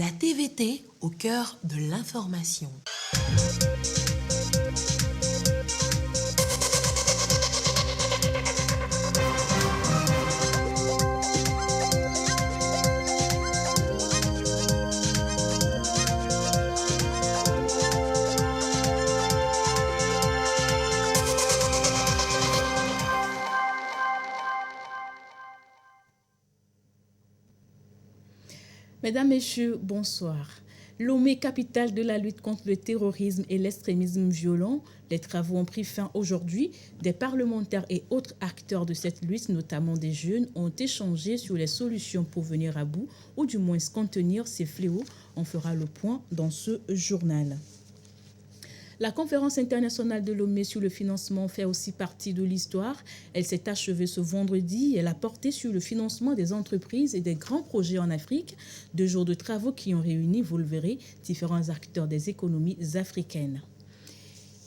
La TVT au cœur de l'information. Mesdames, Messieurs, bonsoir. Lomé, capitale de la lutte contre le terrorisme et l'extrémisme violent, les travaux ont pris fin aujourd'hui. Des parlementaires et autres acteurs de cette lutte, notamment des jeunes, ont échangé sur les solutions pour venir à bout ou du moins contenir ces fléaux. On fera le point dans ce journal. La conférence internationale de Lomé sur le financement fait aussi partie de l'histoire. Elle s'est achevée ce vendredi. Elle a porté sur le financement des entreprises et des grands projets en Afrique. 2 jours de travaux qui ont réuni, vous le verrez, différents acteurs des économies africaines.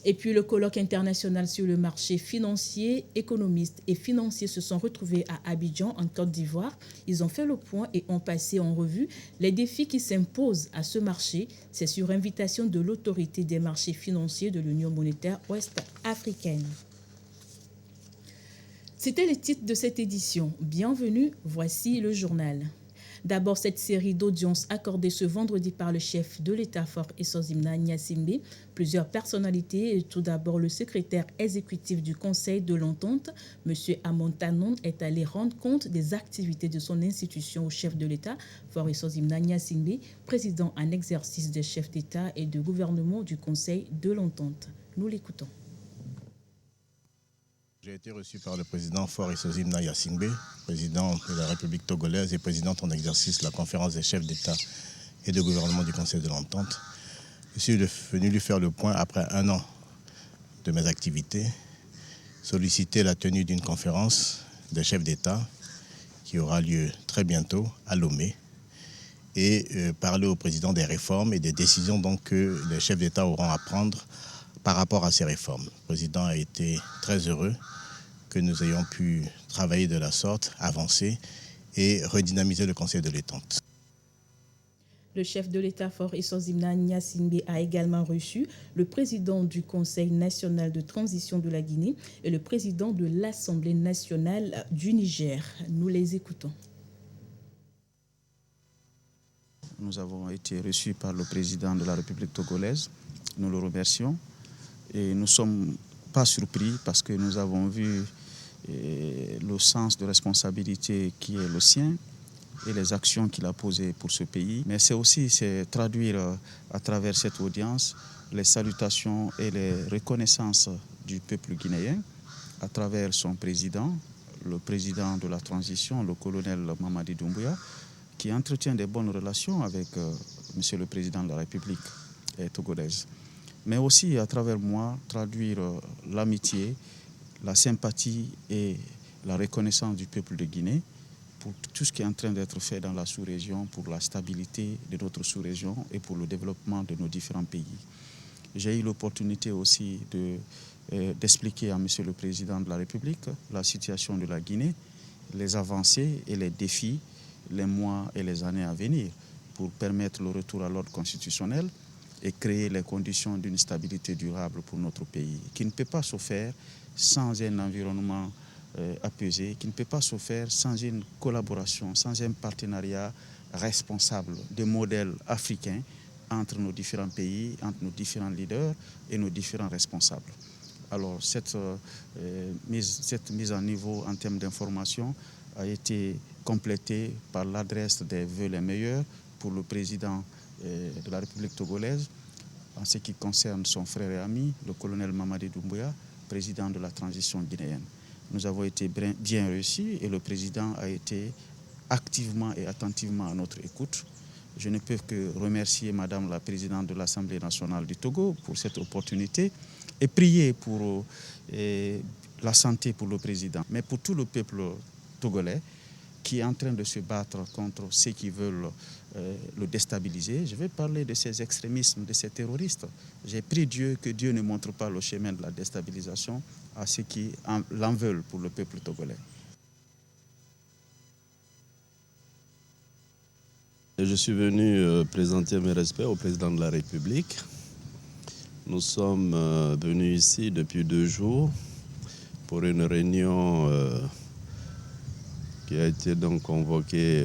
Et puis le colloque international sur le marché financier, économistes et financiers se sont retrouvés à Abidjan, en Côte d'Ivoire. Ils ont fait le point et ont passé en revue les défis qui s'imposent à ce marché. C'est sur invitation de l'autorité des marchés financiers de l'Union monétaire ouest-africaine. C'était le titre de cette édition. Bienvenue, voici le journal. D'abord, cette série d'audiences accordées ce vendredi par le chef de l'État Faure Essozimna Gnassingbé. Plusieurs personnalités, tout d'abord le secrétaire exécutif du Conseil de l'Entente, M. Amon Tanon, est allé rendre compte des activités de son institution au chef de l'État Faure Essozimna Gnassingbé, président en exercice des chefs d'État et de gouvernement du Conseil de l'Entente. Nous l'écoutons. J'ai été reçu par le président Faure Essozimna Gnassingbé, président de la République togolaise et présidente en exercice de la conférence des chefs d'État et de gouvernement du Conseil de l'Entente. Je suis venu lui faire le point après 1 an de mes activités, solliciter la tenue d'une conférence des chefs d'État qui aura lieu très bientôt à Lomé et parler au président des réformes et des décisions donc, que les chefs d'État auront à prendre par rapport à ces réformes. Le président a été très heureux que nous ayons pu travailler de la sorte, avancer et redynamiser le Conseil de l'Entente. Le chef de l'État Faure Essozimna Gnassingbé a également reçu le président du Conseil national de transition de la Guinée et le président de l'Assemblée nationale du Niger. Nous les écoutons. Nous avons été reçus par le président de la République togolaise. Nous le remercions. Et nous ne sommes pas surpris parce que nous avons vu le sens de responsabilité qui est le sien et les actions qu'il a posées pour ce pays. Mais c'est aussi traduire à travers cette audience les salutations et les reconnaissances du peuple guinéen à travers son président, le président de la transition, le colonel Mamadi Doumbouya, qui entretient des bonnes relations avec monsieur le président de la République togolaise. Mais aussi à travers moi, traduire l'amitié, la sympathie et la reconnaissance du peuple de Guinée pour tout ce qui est en train d'être fait dans la sous-région, pour la stabilité de notre sous-région et pour le développement de nos différents pays. J'ai eu l'opportunité aussi d'expliquer à monsieur le président de la République la situation de la Guinée, les avancées et les défis, les mois et les années à venir pour permettre le retour à l'ordre constitutionnel et créer les conditions d'une stabilité durable pour notre pays, qui ne peut pas se faire sans un environnement apaisé, qui ne peut pas se faire sans une collaboration, sans un partenariat responsable de modèles africains entre nos différents pays, entre nos différents leaders et nos différents responsables. Alors cette mise à niveau en termes d'information a été complétée par l'adresse des vœux les meilleurs pour le président de la République togolaise en ce qui concerne son frère et ami, le colonel Mamadi Doumbouya, président de la transition guinéenne. Nous avons été bien reçus et le président a été activement et attentivement à notre écoute. Je ne peux que remercier Madame la présidente de l'Assemblée nationale du Togo pour cette opportunité et prier pour la santé pour le président, mais pour tout le peuple togolais qui est en train de se battre contre ceux qui veulent le déstabiliser. Je vais parler de ces extrémismes, de ces terroristes. J'ai prié Dieu que Dieu ne montre pas le chemin de la déstabilisation à ceux qui l'en veulent pour le peuple togolais. Je suis venu présenter mes respects au président de la République. Nous sommes venus ici depuis 2 jours pour une réunion qui a été donc convoquée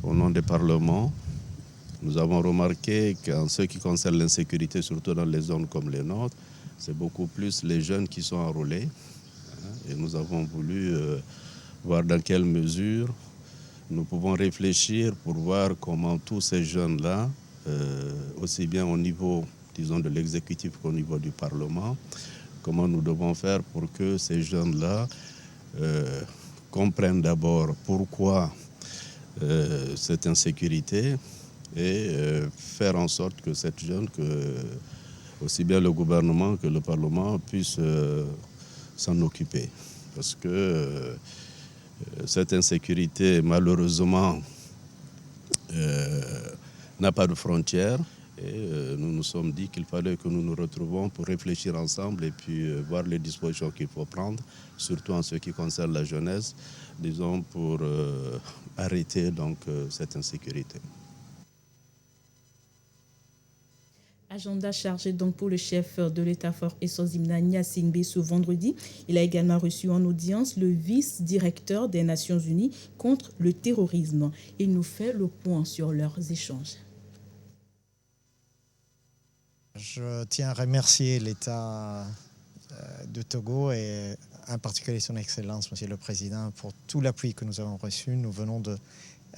au nom des parlements. Nous avons remarqué qu'en ce qui concerne l'insécurité, surtout dans les zones comme les nôtres, c'est beaucoup plus les jeunes qui sont enrôlés. Et nous avons voulu voir dans quelle mesure nous pouvons réfléchir pour voir comment tous ces jeunes-là, aussi bien au niveau, disons, de l'exécutif qu'au niveau du Parlement, comment nous devons faire pour que ces jeunes-là comprennent d'abord pourquoi cette insécurité et faire en sorte que cette jeune, que aussi bien le gouvernement que le Parlement puissent s'en occuper. Parce que cette insécurité, malheureusement, n'a pas de frontières. Et nous nous sommes dit qu'il fallait que nous nous retrouvions pour réfléchir ensemble et puis voir les dispositions qu'il faut prendre, surtout en ce qui concerne la jeunesse, disons, pour arrêter donc cette insécurité. Agenda chargé donc pour le chef de l'État-fort Essozimna Gnassingbé ce vendredi. Il a également reçu en audience le vice-directeur des Nations Unies contre le terrorisme. Il nous fait le point sur leurs échanges. Je tiens à remercier l'État de Togo et en particulier son Excellence, Monsieur le Président, pour tout l'appui que nous avons reçu. Nous venons de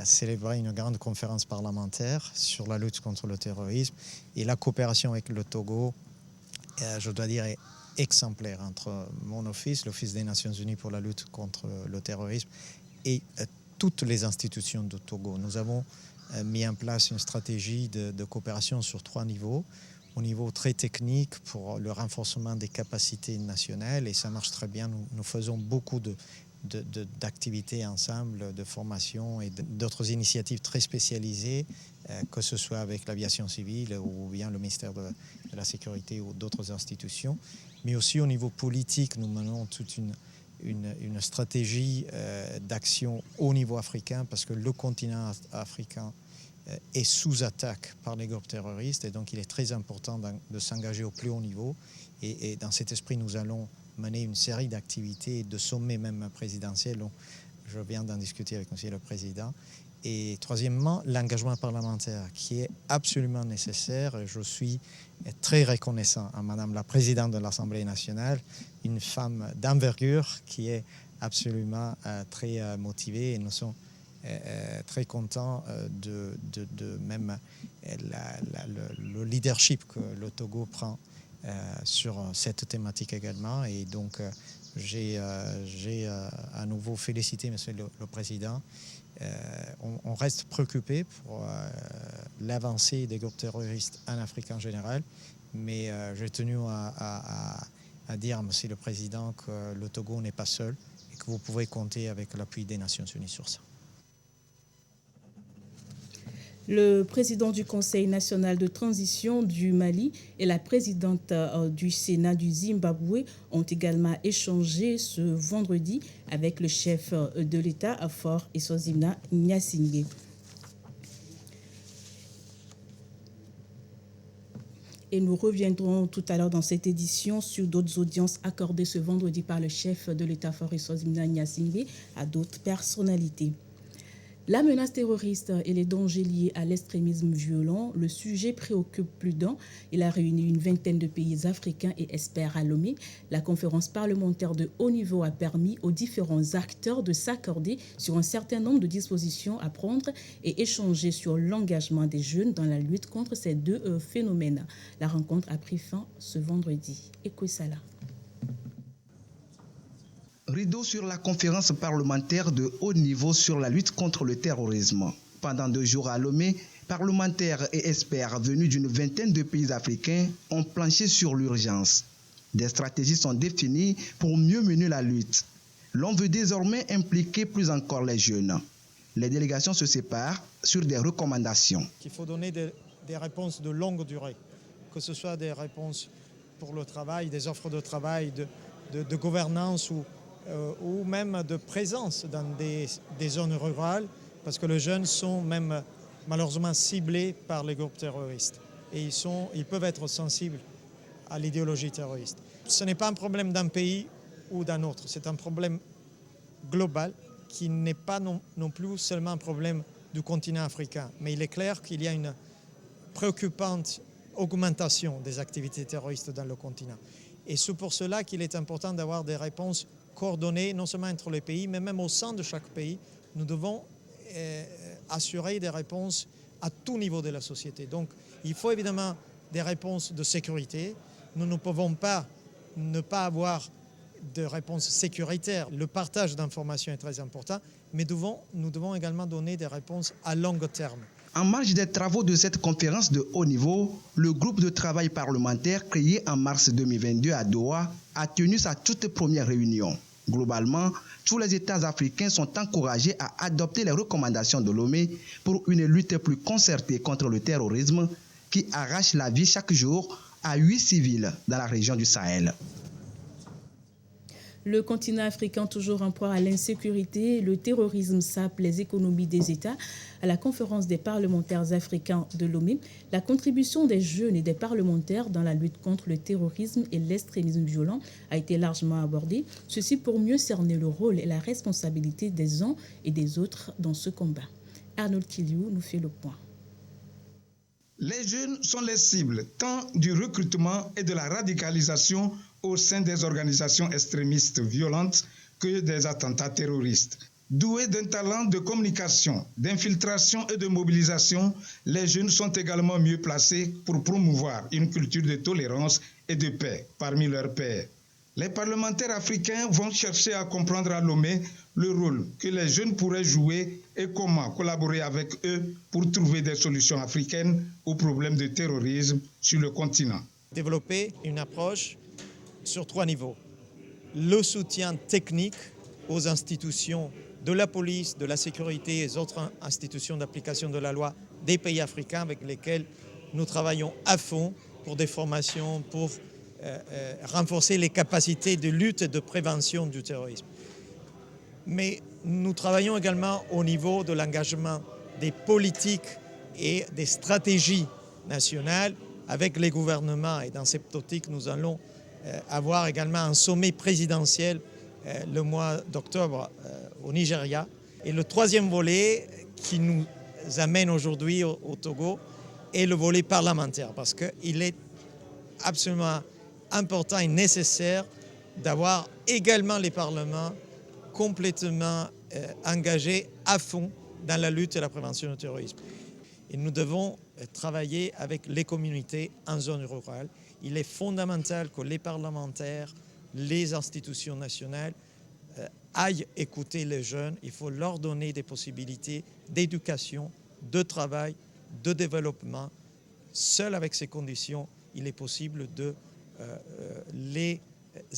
célébrer une grande conférence parlementaire sur la lutte contre le terrorisme et la coopération avec le Togo, je dois dire, est exemplaire entre mon office, l'Office des Nations Unies pour la lutte contre le terrorisme, et toutes les institutions du Togo. Nous avons mis en place une stratégie de coopération sur 3 niveaux. Au niveau très technique pour le renforcement des capacités nationales, et ça marche très bien. Nous faisons beaucoup d'activités ensemble, de formation et d'autres initiatives très spécialisées, que ce soit avec l'aviation civile ou bien le ministère de la Sécurité ou d'autres institutions. Mais aussi au niveau politique, nous menons toute une stratégie d'action au niveau africain, parce que le continent africain est sous attaque par les groupes terroristes, et donc il est très important de s'engager au plus haut niveau. Et dans cet esprit, nous allons mener une série d'activités, de sommets même présidentiels, dont je viens d'en discuter avec Monsieur le Président. Et troisièmement, l'engagement parlementaire qui est absolument nécessaire. Je suis très reconnaissant à Madame la Présidente de l'Assemblée nationale, une femme d'envergure qui est absolument très motivée, et nous sommes très contents de même le leadership que le Togo prend sur cette thématique également. Et donc j'ai à nouveau félicité Monsieur le Président. On reste préoccupé pour l'avancée des groupes terroristes en Afrique en général, mais j'ai tenu à dire à Monsieur le Président que le Togo n'est pas seul et que vous pouvez compter avec l'appui des Nations Unies sur ça. Le président du Conseil national de transition du Mali et la présidente du Sénat du Zimbabwe ont également échangé ce vendredi avec le chef de l'État, Faure Essozimna Gnassingbé. Et nous reviendrons tout à l'heure dans cette édition sur d'autres audiences accordées ce vendredi par le chef de l'État, Faure Essozimna Gnassingbé, à d'autres personnalités. La menace terroriste et les dangers liés à l'extrémisme violent, le sujet préoccupe plus d'un. Il a réuni une vingtaine de pays africains et espère à Lomé. La conférence parlementaire de haut niveau a permis aux différents acteurs de s'accorder sur un certain nombre de dispositions à prendre et échanger sur l'engagement des jeunes dans la lutte contre ces 2 phénomènes. La rencontre a pris fin ce vendredi. Ekouessala. Rideau sur la conférence parlementaire de haut niveau sur la lutte contre le terrorisme. Pendant 2 jours à Lomé, parlementaires et experts venus d'une vingtaine de pays africains ont planché sur l'urgence. Des stratégies sont définies pour mieux mener la lutte. L'on veut désormais impliquer plus encore les jeunes. Les délégations se séparent sur des recommandations. Il faut donner des réponses de longue durée, que ce soit des réponses pour le travail, des offres de travail, de gouvernance ou même de présence dans des zones rurales, parce que les jeunes sont même malheureusement ciblés par les groupes terroristes. Et ils peuvent être sensibles à l'idéologie terroriste. Ce n'est pas un problème d'un pays ou d'un autre, c'est un problème global qui n'est pas non plus seulement un problème du continent africain. Mais il est clair qu'il y a une préoccupante augmentation des activités terroristes dans le continent. Et c'est pour cela qu'il est important d'avoir des réponses coordonnées, non seulement entre les pays, mais même au sein de chaque pays. Nous devons assurer des réponses à tout niveau de la société. Donc, il faut évidemment des réponses de sécurité. Nous ne pouvons pas ne pas avoir de réponses sécuritaires. Le partage d'informations est très important, mais nous devons également donner des réponses à long terme. En marge des travaux de cette conférence de haut niveau, le groupe de travail parlementaire créé en mars 2022 à Doha a tenu sa toute première réunion. Globalement, tous les États africains sont encouragés à adopter les recommandations de Lomé pour une lutte plus concertée contre le terrorisme qui arrache la vie chaque jour à 8 civils dans la région du Sahel. Le continent africain toujours en proie à l'insécurité, le terrorisme sape les économies des États. À la conférence des parlementaires africains de Lomé, la contribution des jeunes et des parlementaires dans la lutte contre le terrorisme et l'extrémisme violent a été largement abordée. Ceci pour mieux cerner le rôle et la responsabilité des uns et des autres dans ce combat. Arnold Kiliou nous fait le point. Les jeunes sont les cibles tant du recrutement et de la radicalisation au sein des organisations extrémistes violentes que des attentats terroristes. Doués d'un talent de communication, d'infiltration et de mobilisation, les jeunes sont également mieux placés pour promouvoir une culture de tolérance et de paix parmi leurs pairs. Les parlementaires africains vont chercher à comprendre à Lomé le rôle que les jeunes pourraient jouer et comment collaborer avec eux pour trouver des solutions africaines aux problèmes de terrorisme sur le continent. Développer une approche sur 3 niveaux. Le soutien technique aux institutions de la police, de la sécurité et autres institutions d'application de la loi des pays africains avec lesquels nous travaillons à fond pour des formations, pour renforcer les capacités de lutte et de prévention du terrorisme. Mais nous travaillons également au niveau de l'engagement des politiques et des stratégies nationales avec les gouvernements. Et dans cette optique, nous allons avoir également un sommet présidentiel le mois d'octobre au Nigeria. Et le troisième volet qui nous amène aujourd'hui au Togo est le volet parlementaire, parce qu'il est absolument important et nécessaire d'avoir également les parlements complètement engagés à fond dans la lutte et la prévention du terrorisme. Et nous devons travailler avec les communautés en zone rurale. Il est fondamental que les parlementaires, les institutions nationales aillent écouter les jeunes. Il faut leur donner des possibilités d'éducation, de travail, de développement. Seul avec ces conditions, il est possible de les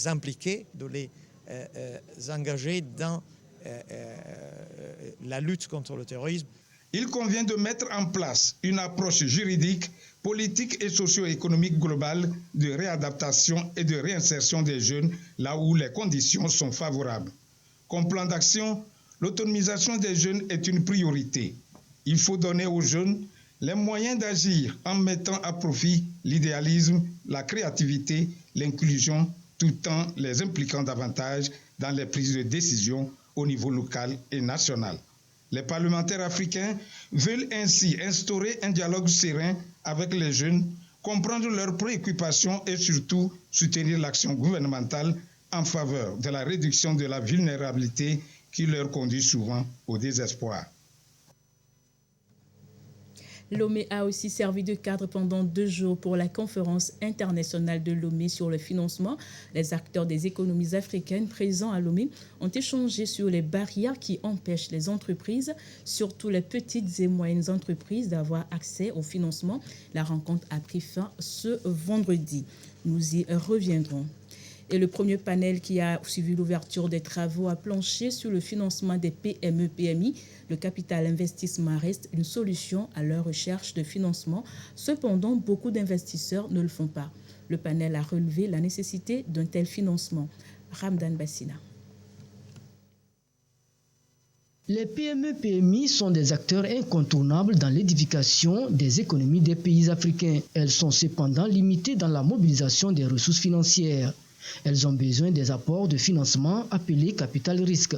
impliquer, de les engager dans la lutte contre le terrorisme. Il convient de mettre en place une approche juridique, politique et socio-économique globale de réadaptation et de réinsertion des jeunes là où les conditions sont favorables. Comme plan d'action, l'autonomisation des jeunes est une priorité. Il faut donner aux jeunes les moyens d'agir en mettant à profit l'idéalisme, la créativité, l'inclusion, tout en les impliquant davantage dans les prises de décision au niveau local et national. Les parlementaires africains veulent ainsi instaurer un dialogue serein avec les jeunes, comprendre leurs préoccupations et surtout soutenir l'action gouvernementale en faveur de la réduction de la vulnérabilité qui leur conduit souvent au désespoir. Lomé a aussi servi de cadre pendant 2 jours pour la conférence internationale de Lomé sur le financement. Les acteurs des économies africaines présents à Lomé ont échangé sur les barrières qui empêchent les entreprises, surtout les petites et moyennes entreprises, d'avoir accès au financement. La rencontre a pris fin ce vendredi. Nous y reviendrons. Et le premier panel qui a suivi l'ouverture des travaux a planché sur le financement des PME-PMI. Le capital investissement reste une solution à leur recherche de financement. Cependant, beaucoup d'investisseurs ne le font pas. Le panel a relevé la nécessité d'un tel financement. Ramdan Bassina. Les PME-PMI sont des acteurs incontournables dans l'édification des économies des pays africains. Elles sont cependant limitées dans la mobilisation des ressources financières. Elles ont besoin des apports de financement appelés capital risque.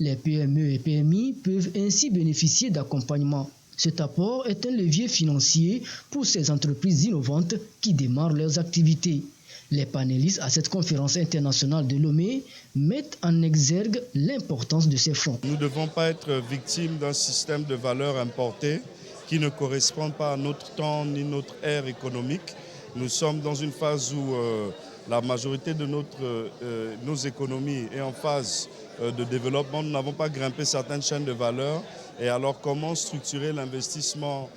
Les PME et PMI peuvent ainsi bénéficier d'accompagnement. Cet apport est un levier financier pour ces entreprises innovantes qui démarrent leurs activités. Les panélistes à cette conférence internationale de Lomé mettent en exergue l'importance de ces fonds. Nous ne devons pas être victimes d'un système de valeurs importées qui ne correspond pas à notre temps ni notre ère économique. Nous sommes dans une phase où la majorité de nos économies est en phase de développement. Nous n'avons pas grimpé certaines chaînes de valeur. Et alors, comment structurer l'investissement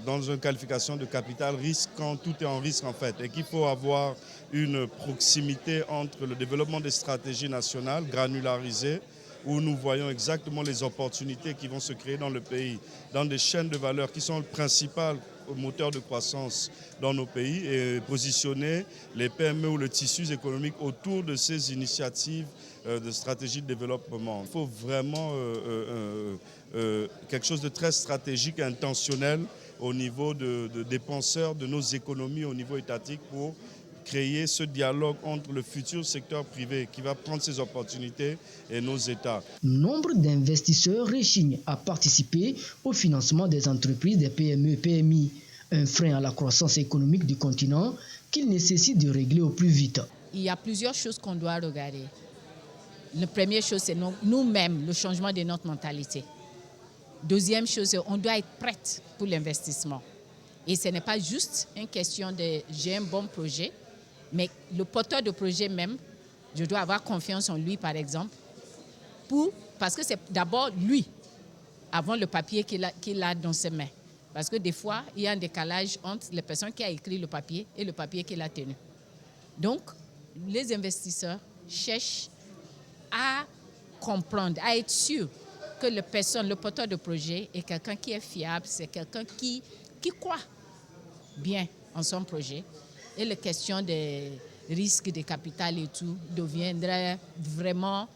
dans une qualification de capital risque quand tout est en risque en fait, et qu'il faut avoir une proximité entre le développement des stratégies nationales granularisées, où nous voyons exactement les opportunités qui vont se créer dans le pays, dans des chaînes de valeur qui sont le principal moteur de croissance dans nos pays, et positionner les PME ou le tissu économique autour de ces initiatives de stratégie de développement. Il faut vraiment quelque chose de très stratégique et intentionnel au niveau des penseurs de nos économies au niveau étatique pour créer ce dialogue entre le futur secteur privé qui va prendre ses opportunités et nos États. Nombre d'investisseurs rechignent à participer au financement des entreprises des PME-PMI, un frein à la croissance économique du continent qu'il nécessite de régler au plus vite. Il y a plusieurs choses qu'on doit regarder. La première chose, c'est nous-mêmes, le changement de notre mentalité. Deuxième chose, c'est qu'on doit être prête pour l'investissement. Et ce n'est pas juste une question de j'ai un bon projet, mais le porteur de projet même, je dois avoir confiance en lui, par exemple, parce que c'est d'abord lui, avant le papier qu'il a dans ses mains. Parce que des fois, il y a un décalage entre les personnes qui ont écrit le papier et le papier qu'il a tenu. Donc, les investisseurs cherchent à comprendre, à être sûr que le porteur de projet est quelqu'un qui est fiable, c'est quelqu'un qui croit bien en son projet. Et la question des risques de capital et tout deviendrait vraiment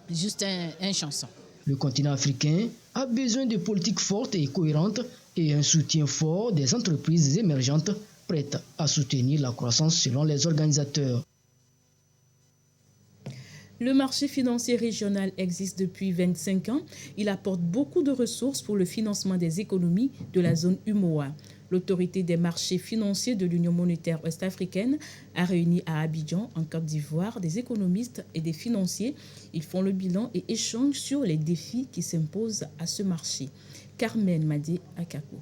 juste un chanson. Le continent africain a besoin de politiques fortes et cohérentes et un soutien fort des entreprises émergentes prêtes à soutenir la croissance selon les organisateurs. Le marché financier régional existe depuis 25 ans. Il apporte beaucoup de ressources pour le financement des économies de la zone UMOA. L'autorité des marchés financiers de l'Union monétaire ouest-africaine a réuni à Abidjan, en Côte d'Ivoire, des économistes et des financiers. Ils font le bilan et échangent sur les défis qui s'imposent à ce marché. Carmen Madé Akako.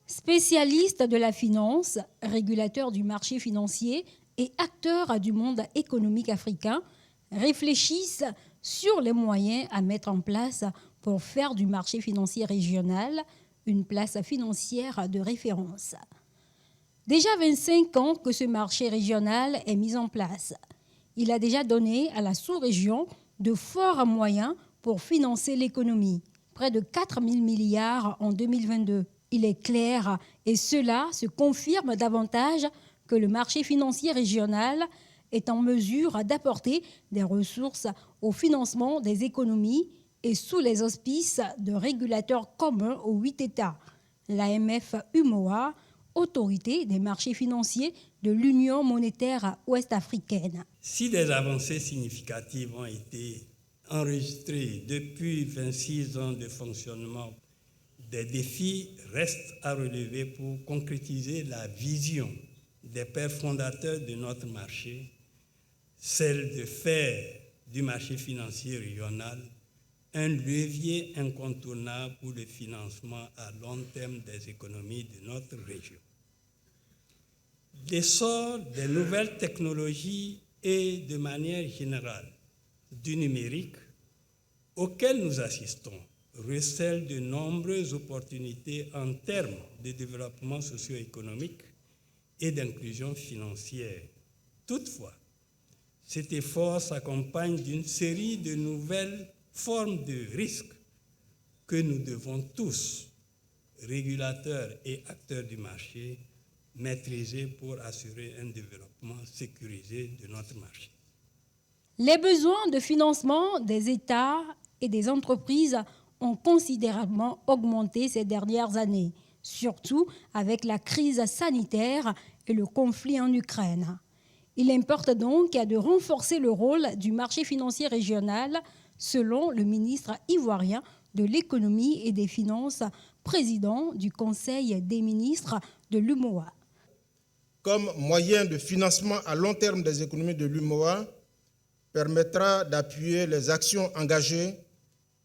Spécialiste de la finance, régulateur du marché financier et acteurs du monde économique africain, réfléchissent sur les moyens à mettre en place pour faire du marché financier régional une place financière de référence. Déjà 25 ans que ce marché régional est mis en place. Il a déjà donné à la sous-région de forts moyens pour financer l'économie, près de 4 000 milliards en 2022. Il est clair, et cela se confirme davantage, que le marché financier régional est en mesure d'apporter des ressources au financement des économies et sous les auspices de régulateurs communs aux 8 États, l'AMF UMOA, autorité des marchés financiers de l'Union monétaire ouest-africaine. Si des avancées significatives ont été enregistrées depuis 26 ans de fonctionnement, des défis restent à relever pour concrétiser la vision des pères fondateurs de notre marché, celle de faire du marché financier régional un levier incontournable pour le financement à long terme des économies de notre région. L'essor des nouvelles technologies et, de manière générale, du numérique, auquel nous assistons, recèle de nombreuses opportunités en termes de développement socio-économique et d'inclusion financière. Toutefois, cet effort s'accompagne d'une série de nouvelles formes de risques que nous devons tous, régulateurs et acteurs du marché, maîtriser pour assurer un développement sécurisé de notre marché. Les besoins de financement des États et des entreprises ont considérablement augmenté ces dernières années, surtout avec la crise sanitaire et le conflit en Ukraine. Il importe donc de renforcer le rôle du marché financier régional, selon le ministre ivoirien de l'économie et des finances, président du Conseil des ministres de l'UMOA. Comme moyen de financement à long terme des économies de l'UMOA, permettra d'appuyer les actions engagées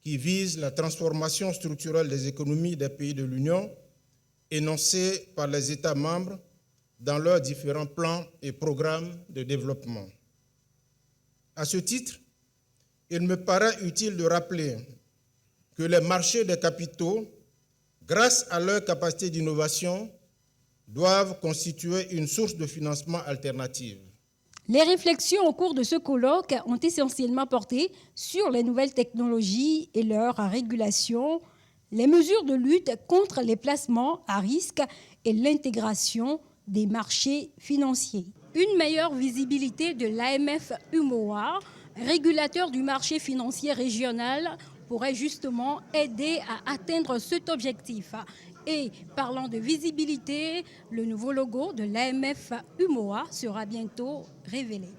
qui visent la transformation structurelle des économies des pays de l'Union, énoncées par les États membres dans leurs différents plans et programmes de développement. À ce titre, il me paraît utile de rappeler que les marchés des capitaux, grâce à leur capacité d'innovation, doivent constituer une source de financement alternative. Les réflexions au cours de ce colloque ont essentiellement porté sur les nouvelles technologies et leur régulation, les mesures de lutte contre les placements à risque et l'intégration des marchés financiers. Une meilleure visibilité de l'AMF-UMOA, régulateur du marché financier régional, pourrait justement aider à atteindre cet objectif. Et parlant de visibilité, le nouveau logo de l'AMF-UMOA sera bientôt révélé.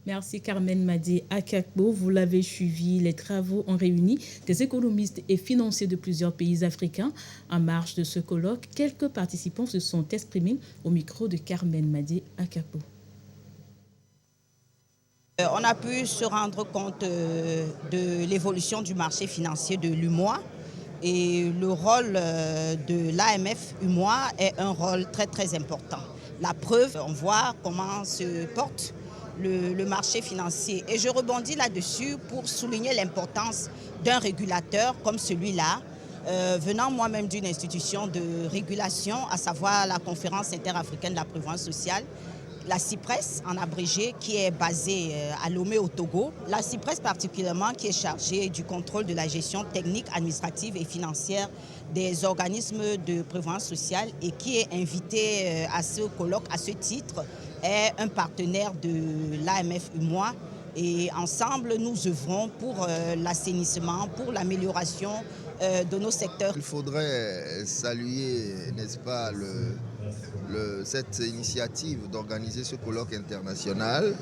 Merci Carmen Madi Akakbo. Vous l'avez suivi, les travaux ont réuni des économistes et financiers de plusieurs pays africains. En marge de ce colloque, quelques participants se sont exprimés au micro de Carmen Madi Akakbo. On a pu se rendre compte de l'évolution du marché financier de l'UMOA. Et le rôle de l'AMF-UMOA est un rôle très très important. La preuve, on voit comment se porte le marché financier. Et je rebondis là-dessus pour souligner l'importance d'un régulateur comme celui-là, venant moi-même d'une institution de régulation, à savoir la Conférence interafricaine de la prévoyance sociale, la CIPRES en abrégé, qui est basée à Lomé au Togo. La CIPRES particulièrement qui est chargée du contrôle de la gestion technique, administrative et financière des organismes de prévoyance sociale et qui est invitée à ce colloque à ce titre, est un partenaire de l'AMF-UMOA. Et ensemble, nous œuvrons pour l'assainissement, pour l'amélioration de nos secteurs. Il faudrait saluer, n'est-ce pas, cette initiative d'organiser ce colloque international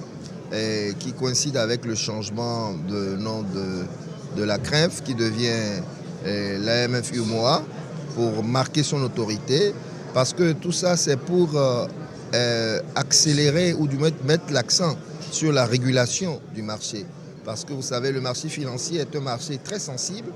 qui coïncide avec le changement de nom de la CREF qui devient l'AMF-UMOA pour marquer son autorité, parce que tout ça c'est pour accélérer ou du moins mettre l'accent sur la régulation du marché. Parce que vous savez, le marché financier est un marché très sensible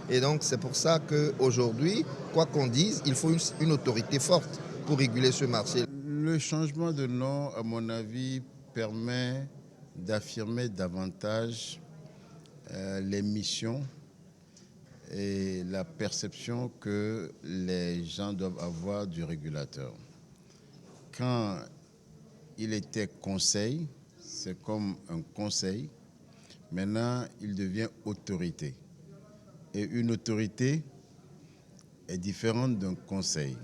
et donc c'est pour ça qu'aujourd'hui, quoi qu'on dise, il faut une autorité forte pour réguler ce marché. Le changement de nom, à mon avis, permet d'affirmer davantage les missions et la perception que les gens doivent avoir du régulateur. Quand il était conseil, c'est comme un conseil. Maintenant, il devient autorité. Et une autorité est différente d'un conseil.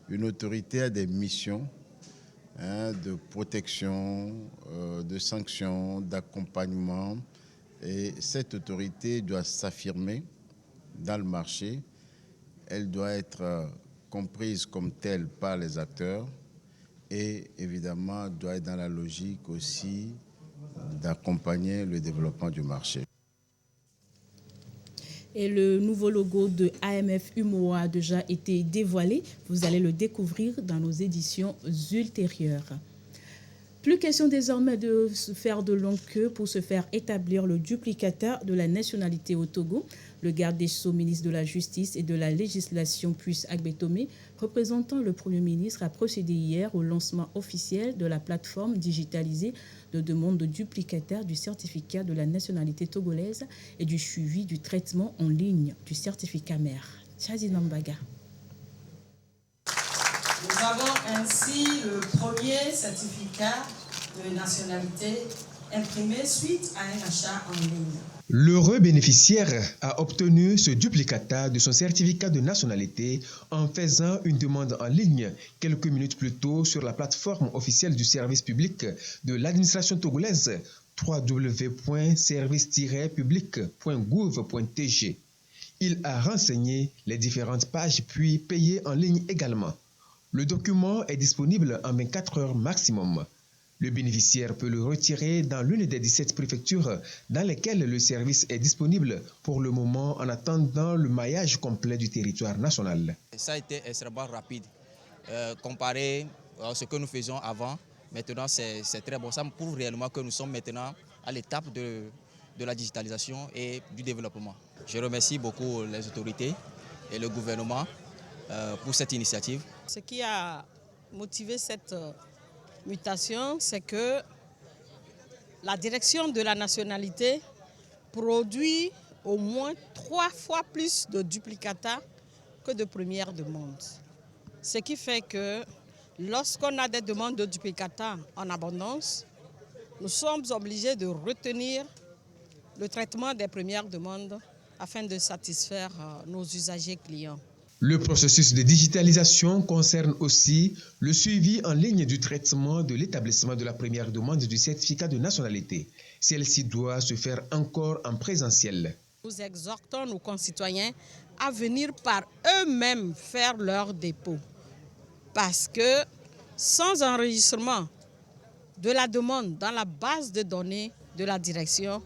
Une autorité a des missions de protection, de sanctions, d'accompagnement. Et cette autorité doit s'affirmer dans le marché. Elle doit être comprise comme telle par les acteurs et évidemment doit être dans la logique aussi d'accompagner le développement du marché. Et le nouveau logo de AMF-UMOA a déjà été dévoilé. Vous allez le découvrir dans nos éditions ultérieures. Plus question désormais de se faire de longue queue pour se faire établir le duplicata de la nationalité au Togo. Le garde des Sceaux, ministre de la Justice et de la Législation, Puce Agbetome, représentant le Premier ministre, a procédé hier au lancement officiel de la plateforme digitalisée de demande de duplicataire du certificat de la nationalité togolaise et du suivi du traitement en ligne du certificat mère. Tchazi Nambaga. Nous avons ainsi le premier certificat de nationalité imprimés suite à un achat en ligne. L'heureux bénéficiaire a obtenu ce duplicata de son certificat de nationalité en faisant une demande en ligne quelques minutes plus tôt sur la plateforme officielle du service public de l'administration togolaise www.service-public.gouv.tg. Il a renseigné les différentes pages puis payé en ligne également. Le document est disponible en 24 heures maximum. Le bénéficiaire peut le retirer dans l'une des 17 préfectures dans lesquelles le service est disponible pour le moment en attendant le maillage complet du territoire national. Ça a été extrêmement rapide. Comparé à ce que nous faisions avant, maintenant c'est très bon. Ça me prouve réellement que nous sommes maintenant à l'étape de la digitalisation et du développement. Je remercie beaucoup les autorités et le gouvernement pour cette initiative. Ce qui a motivé cette mutation, c'est que la direction de la nationalité produit au moins 3 fois plus de duplicata que de premières demandes. Ce qui fait que lorsqu'on a des demandes de duplicata en abondance, nous sommes obligés de retenir le traitement des premières demandes afin de satisfaire nos usagers clients. Le processus de digitalisation concerne aussi le suivi en ligne du traitement de l'établissement de la première demande du certificat de nationalité. Celle-ci doit se faire encore en présentiel. Nous exhortons nos concitoyens à venir par eux-mêmes faire leur dépôt. Parce que sans enregistrement de la demande dans la base de données de la direction,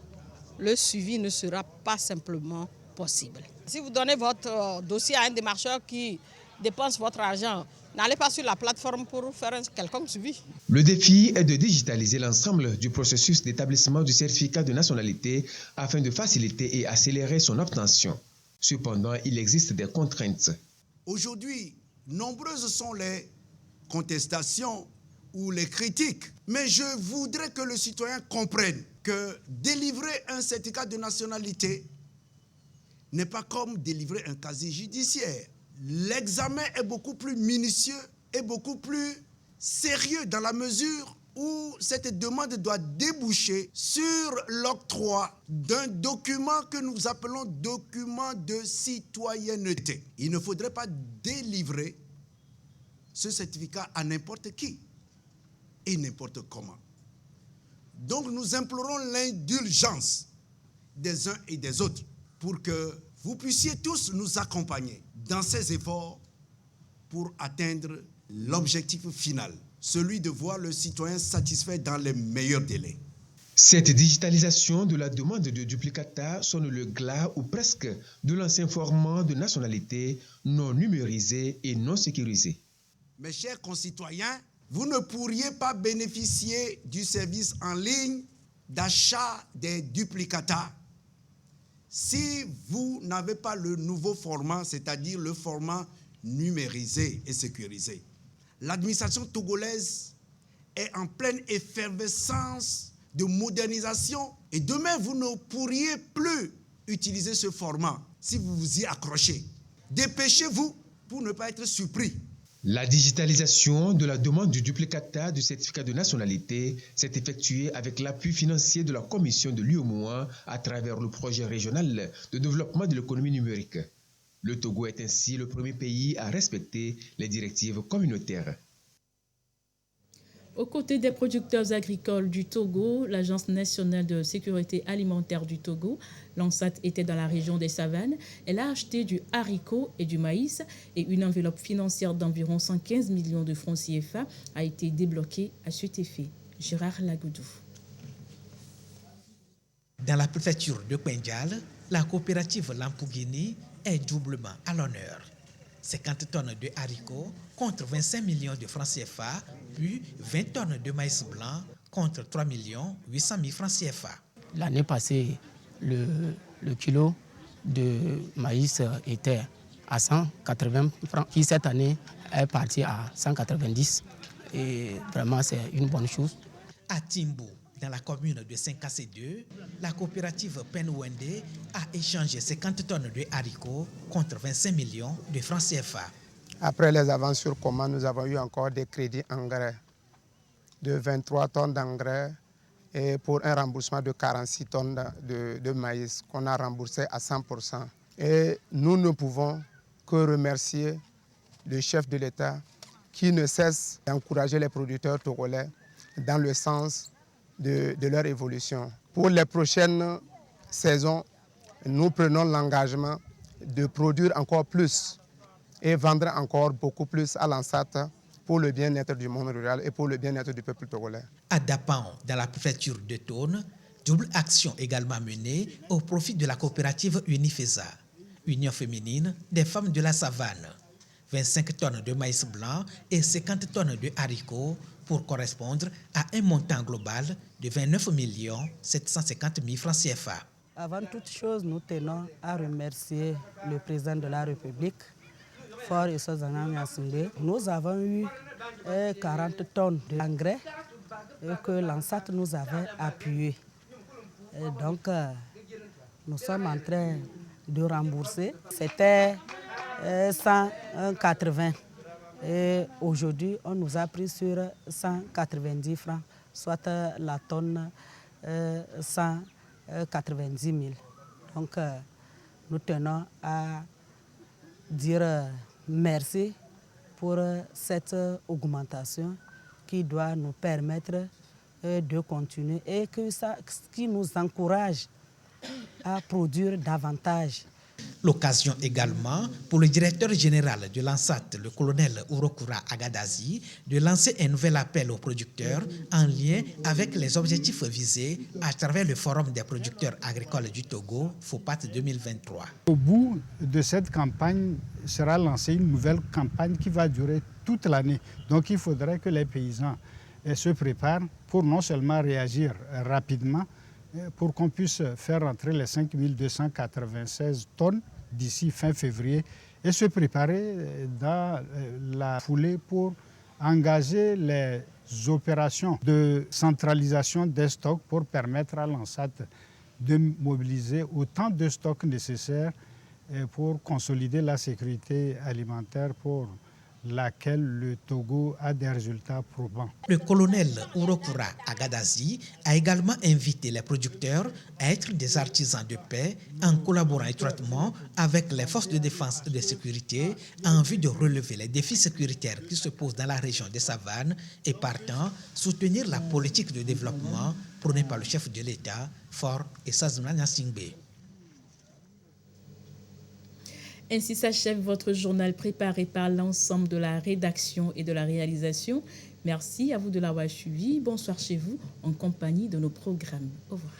le suivi ne sera pas simplement possible. Si vous donnez votre dossier à un démarcheur qui dépense votre argent, n'allez pas sur la plateforme pour faire un quelconque suivi. Le défi est de digitaliser l'ensemble du processus d'établissement du certificat de nationalité afin de faciliter et accélérer son obtention. Cependant, il existe des contraintes. Aujourd'hui, nombreuses sont les contestations ou les critiques, mais je voudrais que le citoyen comprenne que délivrer un certificat de nationalité n'est pas comme délivrer un casier judiciaire. L'examen est beaucoup plus minutieux et beaucoup plus sérieux dans la mesure où cette demande doit déboucher sur l'octroi d'un document que nous appelons document de citoyenneté. Il ne faudrait pas délivrer ce certificat à n'importe qui et n'importe comment. Donc nous implorons l'indulgence des uns et des autres pour que vous puissiez tous nous accompagner dans ces efforts pour atteindre l'objectif final, celui de voir le citoyen satisfait dans les meilleurs délais. Cette digitalisation de la demande de duplicata sonne le glas ou presque de l'ancien format de nationalité non numérisé et non sécurisé. Mes chers concitoyens, vous ne pourriez pas bénéficier du service en ligne d'achat des duplicata si vous n'avez pas le nouveau format, c'est-à-dire le format numérisé et sécurisé. L'administration togolaise est en pleine effervescence de modernisation et demain, vous ne pourriez plus utiliser ce format si vous vous y accrochez. Dépêchez-vous pour ne pas être surpris. La digitalisation de la demande du duplicata du certificat de nationalité s'est effectuée avec l'appui financier de la Commission de l'UEMOA à travers le projet régional de développement de l'économie numérique. Le Togo est ainsi le premier pays à respecter les directives communautaires. Aux côtés des producteurs agricoles du Togo, l'Agence nationale de sécurité alimentaire du Togo, l'ANSAT, était dans la région des Savanes. Elle a acheté du haricot et du maïs et une enveloppe financière d'environ 115 millions de francs CFA a été débloquée à cet effet. Gérard Lagoudou. Dans la préfecture de Kwendial, la coopérative Lampougini est doublement à l'honneur. 50 tonnes de haricots contre 25 millions de francs CFA, puis 20 tonnes de maïs blanc contre 3 800 000 francs CFA. L'année passée, le kilo de maïs était à 180 francs, qui cette année est parti à 190. Et vraiment, c'est une bonne chose. À Timbo, dans la commune de Saint-Cassé-2, la coopérative Penwende a échangé 50 tonnes de haricots contre 25 millions de francs CFA. Après les avances sur commande, nous avons eu encore des crédits engrais de 23 tonnes d'engrais et pour un remboursement de 46 tonnes de maïs qu'on a remboursé à 100%. Et nous ne pouvons que remercier le chef de l'État qui ne cesse d'encourager les producteurs togolais dans le sens de leur évolution. Pour les prochaines saisons, nous prenons l'engagement de produire encore plus et vendre encore beaucoup plus à l'ANSAT pour le bien-être du monde rural et pour le bien-être du peuple togolais. À Dapan, dans la préfecture de Tone, double action également menée au profit de la coopérative Unifesa, Union féminine des femmes de la savane. 25 tonnes de maïs blanc et 50 tonnes de haricots pour correspondre à un montant global de 29 750 000 francs CFA. Avant toute chose, nous tenons à remercier le président de la République, Faure Essozana Gnassingbé. Nous avons eu 40 tonnes d'engrais que l'ANSAT nous avait appuyé. Donc, nous sommes en train de rembourser. C'était 180. Et aujourd'hui, on nous a pris sur 190 francs, soit la tonne 190 000. Donc, nous tenons à dire merci pour cette augmentation qui doit nous permettre de continuer et qui nous encourage à produire davantage. L'occasion également pour le directeur général de l'ANSAT, le colonel Urokura Agadazi, de lancer un nouvel appel aux producteurs en lien avec les objectifs visés à travers le Forum des producteurs agricoles du Togo, FOPAT 2023. Au bout de cette campagne sera lancée une nouvelle campagne qui va durer toute l'année. Donc il faudrait que les paysans se préparent pour non seulement réagir rapidement, pour qu'on puisse faire rentrer les 5 296 tonnes d'ici fin février et se préparer dans la foulée pour engager les opérations de centralisation des stocks pour permettre à l'ANSAT de mobiliser autant de stocks nécessaires pour consolider la sécurité alimentaire pour laquelle le Togo a des résultats probants. Le colonel Urokura Agadazi a également invité les producteurs à être des artisans de paix en collaborant étroitement avec les forces de défense et de sécurité en vue de relever les défis sécuritaires qui se posent dans la région des savanes et partant soutenir la politique de développement prônée par le chef de l'État, Faure Essozana Gnassingbé. Ainsi s'achève votre journal préparé par l'ensemble de la rédaction et de la réalisation. Merci à vous de l'avoir suivi. Bonsoir chez vous en compagnie de nos programmes. Au revoir.